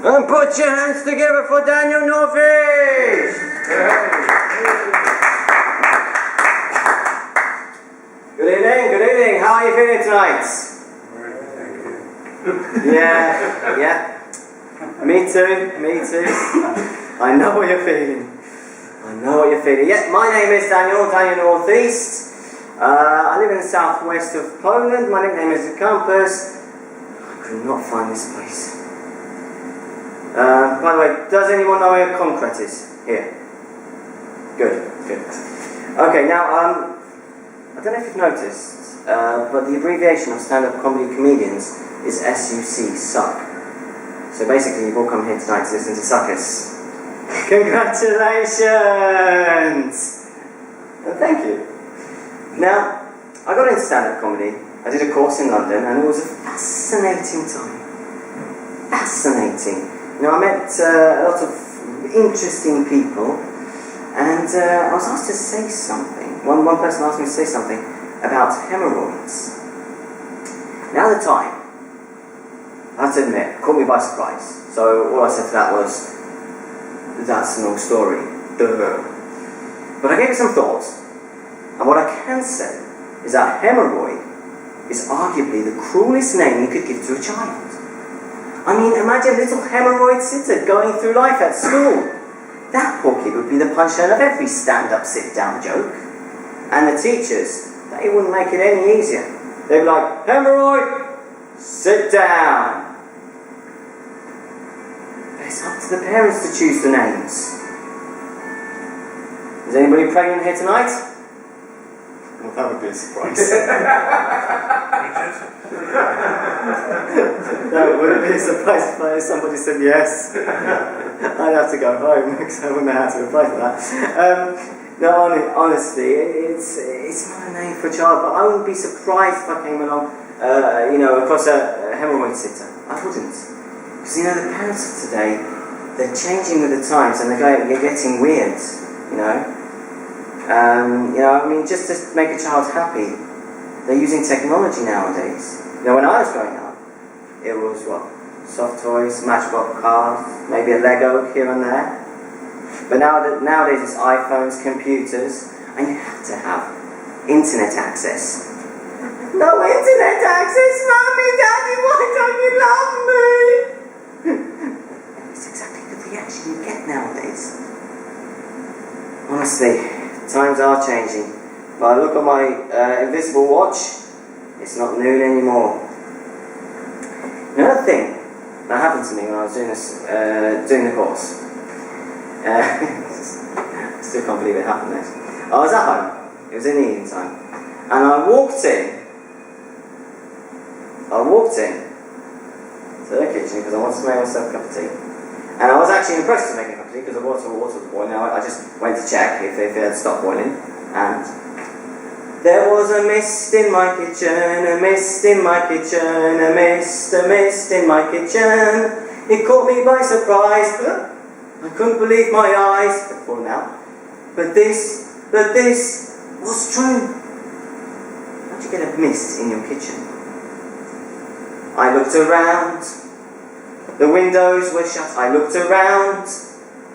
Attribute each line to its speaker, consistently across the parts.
Speaker 1: And put your hands together for Daniel Norfish! Good evening. How are you feeling tonight? Yeah. Me too. I know what you're feeling. Yeah, my name is Daniel Northeast. I live in the southwest of Poland. My nickname is The Compass. I could not find this place. By the way, does anyone know where Concret is? Here. Good. Okay, now, I don't know if you've noticed, but the abbreviation of stand-up comedy comedians is SUC, suck. So basically, you've all come here tonight to listen to suckers. Congratulations! And thank you. Now, I got into stand-up comedy. I did a course in London, and it was a fascinating time. Fascinating. You know, I met a lot of interesting people, and I was asked to say something. One person asked me to say something about hemorrhoids. Now, at the time, I have to admit, it caught me by surprise. So all I said to that was, that's a long story. Duh. But I gave it some thought, and what I can say is that hemorrhoid is arguably the cruelest name you could give to a child. I mean, imagine a little hemorrhoid sitter going through life at school. That poor kid would be the punchline of every stand-up, sit-down joke. And the teachers, they wouldn't make it any easier. They'd be like, hemorrhoid, sit down. But it's up to the parents to choose the names. Is anybody pregnant here tonight? Well, that would be a surprise. That would be a surprise if somebody said yes. I'd have to go home because I wouldn't know how to reply to that. No, honestly, it's not a name for a child, but I wouldn't be surprised if I came along, across a hemorrhoid sitter. I wouldn't. Because, the parents of today, they're changing with the times and they're getting weird, just to make a child happy, they're using technology nowadays. When I was growing up, it was soft toys, matchbox cars, maybe a Lego here and there. But nowadays it's iPhones, computers, and you have to have internet access. No internet access, Mommy, Daddy, why don't you love me? It's exactly the reaction you get nowadays. Honestly, times are changing. But I look at my invisible watch, it's not noon anymore. Another thing that happened to me when I was doing the course. Still can't believe it happened next. I was at home, it was in the evening time, and I walked in to the kitchen because I wanted to make myself a cup of tea. And I was actually in the process of making a cup of tea because the water was boiling. I just went to check if it had stopped boiling, and there was a mist in my kitchen, a mist in my kitchen, a mist in my kitchen. It caught me by surprise. I couldn't believe my eyes. They're falling out. But this was true. How'd you get a mist in your kitchen? I looked around. The windows were shut. I looked around.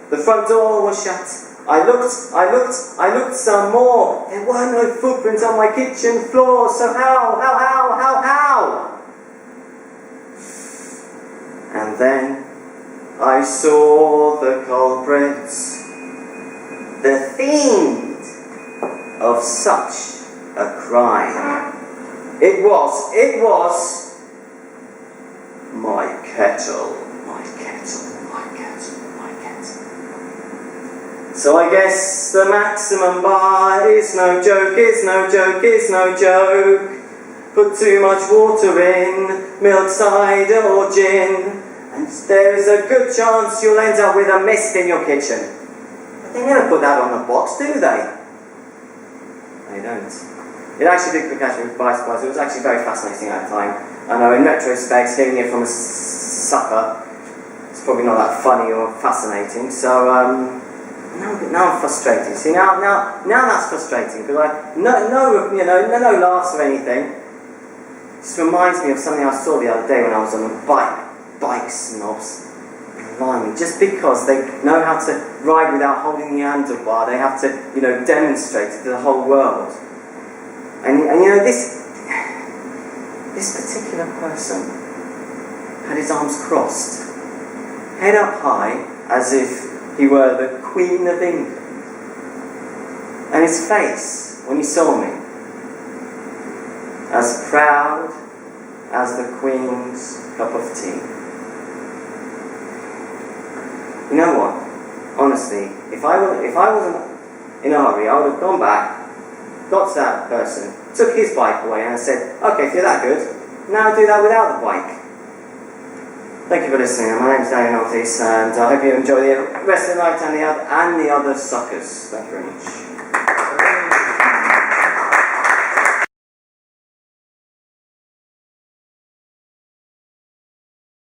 Speaker 1: The front door was shut. I looked some more. There were no footprints on my kitchen floor, so how? And then I saw the culprit, the fiend of such a crime. It was my kettle. So I guess the maximum bar is no joke. Put too much water in, milk, cider or gin, and there's a good chance you'll end up with a mist in your kitchen. But they never put that on the box, do they? They don't. It actually did catch me by surprise. It was actually very fascinating at the time. I know in retrospect, hearing it from a sucker, it's probably not that funny or fascinating. So, now I'm frustrated. See, now that's frustrating because no laughs or anything. It just reminds me of something I saw the other day when I was on a bike snobs. blimey, just because they know how to ride without holding the handlebar, they have to, demonstrate it to the whole world. And this particular person had his arms crossed, head up high, as if he were the Queen of England. And his face, when he saw me, as proud as the Queen's cup of tea. You know what? Honestly, if I wasn't in a hurry, I would have gone back, got to that person, took his bike away, and said, "Okay, if you're that good, now do that without the bike." Thank you for listening. My name's Daniel Northeast, and I hope you enjoy the rest of the night and the other suckers. Thank you very much.